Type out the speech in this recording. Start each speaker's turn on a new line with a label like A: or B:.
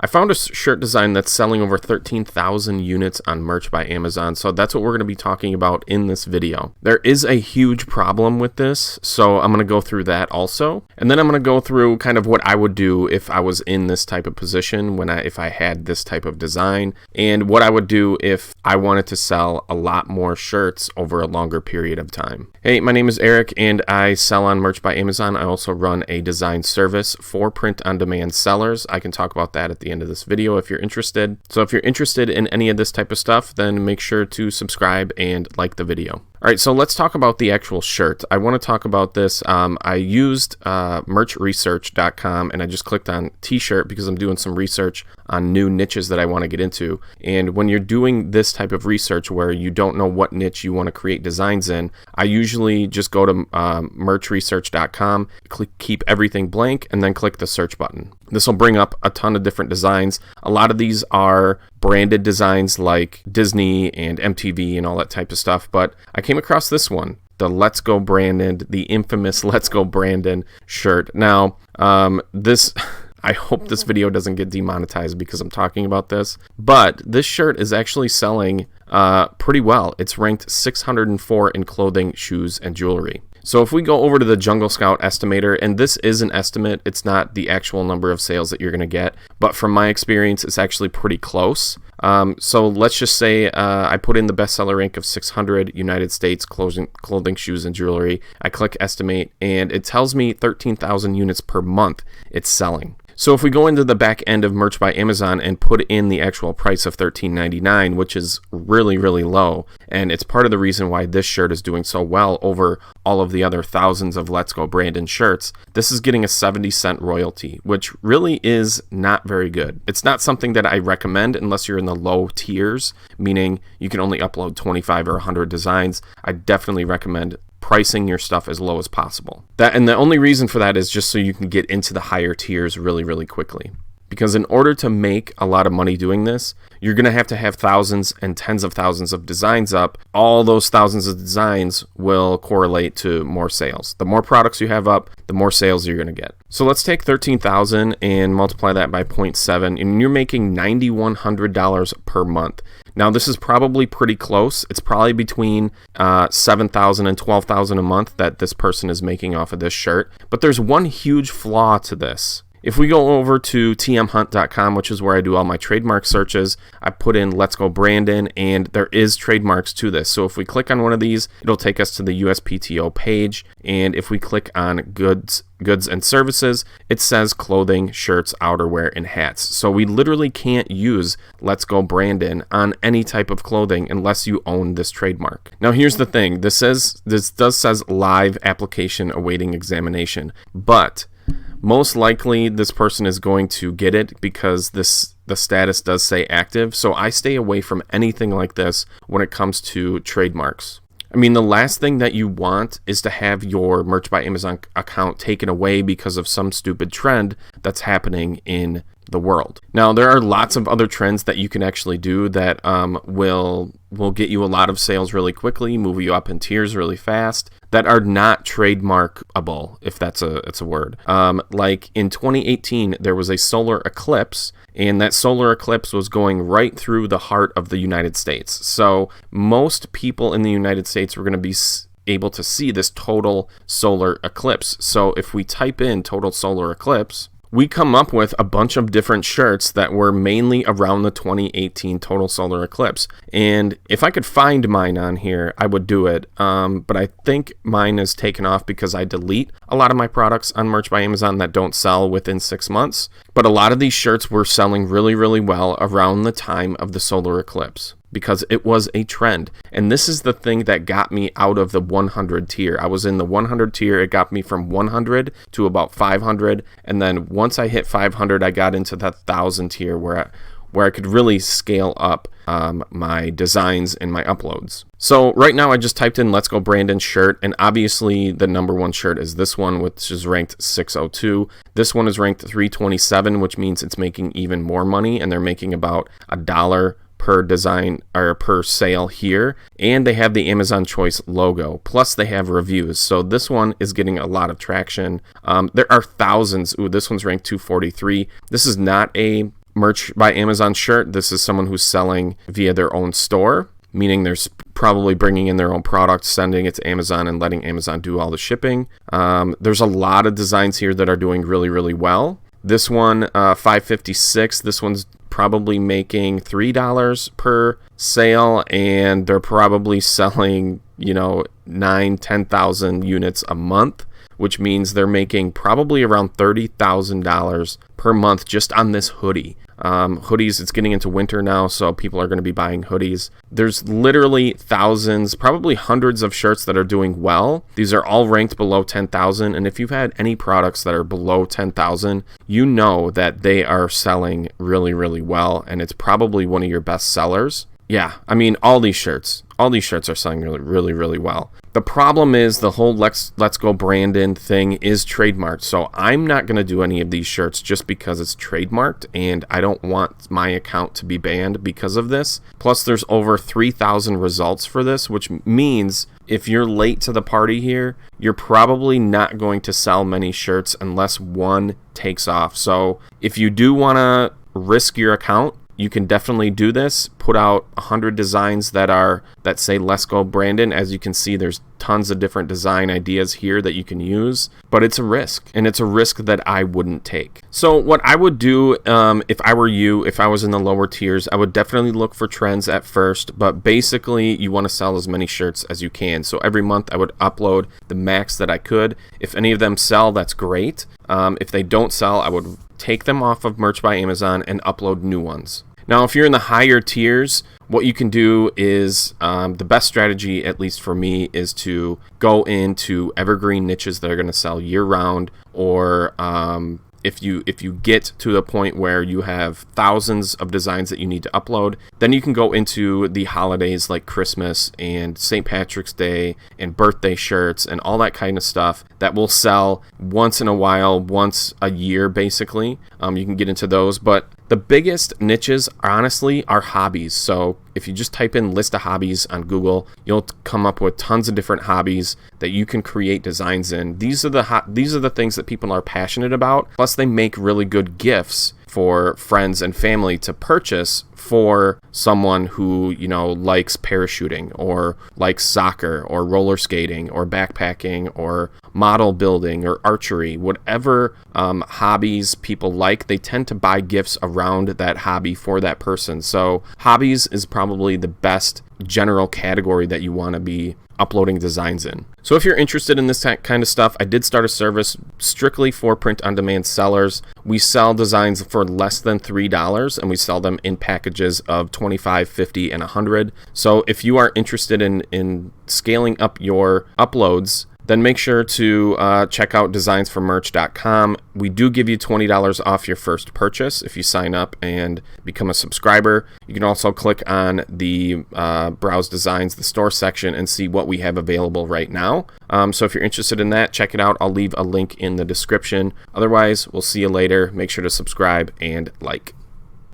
A: I found a shirt design that's selling over 13,000 units on Merch by Amazon, so that's what we're going to be talking about in this video. There is a huge problem with this, so I'm going to go through that also. And then I'm going to go through kind of what I would do if I was in this type of position, if I had this type of design, and what I would do if I wanted to sell a lot more shirts over a longer period of time. Hey, my name is Eric, and I sell on Merch by Amazon. I also run a design service for print-on-demand sellers. I can talk about that at the end of this video if you're interested. So if you're interested in any of this type of stuff, then make sure to subscribe and like the video. All right, so let's talk about the actual shirt. I want to talk about this. I used merchresearch.com, and I just clicked on t-shirt because I'm doing some research on new niches that I want to get into. And when you're doing this type of research where you don't know what niche you want to create designs in, I usually just go to merchresearch.com, keep everything blank, and then click the search button. This will bring up a ton of different designs. A lot of these are branded designs like Disney and MTV and all that type of stuff, but I came across this one, the Let's Go Brandon, the infamous Let's Go Brandon shirt. Now, I hope this video doesn't get demonetized because I'm talking about this, but this shirt is actually selling pretty well. It's ranked 604 in clothing, shoes, and jewelry. So if we go over to the Jungle Scout estimator, and this is an estimate, it's not the actual number of sales that you're going to get, but from my experience, it's actually pretty close. So let's just say I put in the bestseller rank of 600 United States clothing, shoes, and jewelry. I click estimate, and it tells me 13,000 units per month it's selling. So if we go into the back end of Merch by Amazon and put in the actual price of $13.99, which is really, really low, and it's part of the reason why this shirt is doing so well over all of the other thousands of Let's Go Brandon shirts, this is getting a 70-cent royalty, which really is not very good. It's not something that I recommend unless you're in the low tiers, meaning you can only upload 25 or 100 designs. I definitely recommend pricing your stuff as low as possible. And the only reason for that is just so you can get into the higher tiers really, really quickly. Because in order to make a lot of money doing this, you're going to have thousands and tens of thousands of designs up. All those thousands of designs will correlate to more sales. The more products you have up, the more sales you're going to get. So let's take 13,000 and multiply that by 0.7, and you're making $9,100 per month. Now, this is probably pretty close. It's probably between $7,000 and $12,000 a month that this person is making off of this shirt. But there's one huge flaw to this. If we go over to tmhunt.com, which is where I do all my trademark searches, I put in Let's Go Brandon, and there is trademarks to this. So if we click on one of these, it'll take us to the USPTO page. And if we click on goods and services, it says clothing, shirts, outerwear, and hats. So we literally can't use Let's Go Brandon on any type of clothing unless you own this trademark. Now here's the thing, this does says live application awaiting examination, but most likely this person is going to get it because the status does say active. So I stay away from anything like this when it comes to trademarks. I mean, the last thing that you want is to have your Merch by Amazon account taken away because of some stupid trend that's happening in the world. Now, there are lots of other trends that you can actually do that will get you a lot of sales really quickly, move you up in tiers really fast, that are not trademarkable, if that's a word. Like in 2018, there was a solar eclipse, and that solar eclipse was going right through the heart of the United States. So most people in the United States were going to be able to see this total solar eclipse. So if we type in total solar eclipse, we come up with a bunch of different shirts that were mainly around the 2018 total solar eclipse. And if I could find mine on here, I would do it. But I think mine is taken off because I delete a lot of my products on Merch by Amazon that don't sell within 6 months. But a lot of these shirts were selling really, really well around the time of the solar eclipse, because it was a trend. And this is the thing that got me out of the 100 tier. I was in the 100 tier. It got me from 100 to about 500. And then once I hit 500, I got into that 1,000 tier where I could really scale up my designs and my uploads. So right now I just typed in Let's Go Brandon shirt, and obviously the number one shirt is this one, which is ranked 602. This one is ranked 327, which means it's making even more money, and they're making about $1 per design or per sale here, and they have the Amazon Choice logo, plus they have reviews. So this one is getting a lot of traction. There are thousands. Ooh, this one's ranked 243. This is not a Merch by Amazon shirt, this is someone who's selling via their own store, meaning they're probably bringing in their own product, sending it to Amazon, and letting Amazon do all the shipping. There's a lot of designs here that are doing really, really well. This one, $5.56. This one's probably making $3 per sale, and they're probably selling, 10,000 units a month, which means they're making probably around $30,000 per month just on this hoodie. Hoodies, it's getting into winter now, so people are going to be buying hoodies. There's literally thousands, probably hundreds of shirts that are doing well. These are all ranked below 10,000, and if you've had any products that are below 10,000, you know that they are selling really, really well, and it's probably one of your best sellers. Yeah, I mean, all these shirts are selling really, really, really well. The problem is the whole Let's Go Brandon thing is trademarked. So I'm not going to do any of these shirts just because it's trademarked, and I don't want my account to be banned because of this. Plus, there's over 3,000 results for this, which means if you're late to the party here, you're probably not going to sell many shirts unless one takes off. So if you do want to risk your account, you can definitely do this. Put out 100 designs that say Let's Go Brandon. As you can see, there's tons of different design ideas here that you can use, but it's a risk, and it's a risk that I wouldn't take. So what I would do if I were you, if I was in the lower tiers, I would definitely look for trends at first, but basically you want to sell as many shirts as you can. So every month I would upload the max that I could. If any of them sell, that's great. If they don't sell, I would take them off of Merch by Amazon and upload new ones. Now, if you're in the higher tiers, what you can do is the best strategy, at least for me, is to go into evergreen niches that are going to sell year-round, or if you get to the point where you have thousands of designs that you need to upload, then you can go into the holidays like Christmas and St. Patrick's Day and birthday shirts and all that kind of stuff that will sell once in a while, once a year, basically. You can get into those, but the biggest niches, honestly, are hobbies. So if you just type in list of hobbies on Google, you'll come up with tons of different hobbies that you can create designs in. These are the things that people are passionate about. Plus, they make really good gifts for friends and family to purchase for someone who, likes parachuting or likes soccer or roller skating or backpacking or model building or archery. Whatever hobbies people like, they tend to buy gifts around that hobby for that person. So hobbies is probably the best general category that you want to be uploading designs in. So if you're interested in this kind of stuff, I did start a service strictly for print-on-demand sellers. We sell designs for less than $3, and we sell them in packages of 25, 50, and 100. So if you are interested in scaling up your uploads, then make sure to check out designsformerch.com. We do give you $20 off your first purchase if you sign up and become a subscriber. You can also click on the Browse Designs, the store section, and see what we have available right now. So if you're interested in that, check it out. I'll leave a link in the description. Otherwise, we'll see you later. Make sure to subscribe and like.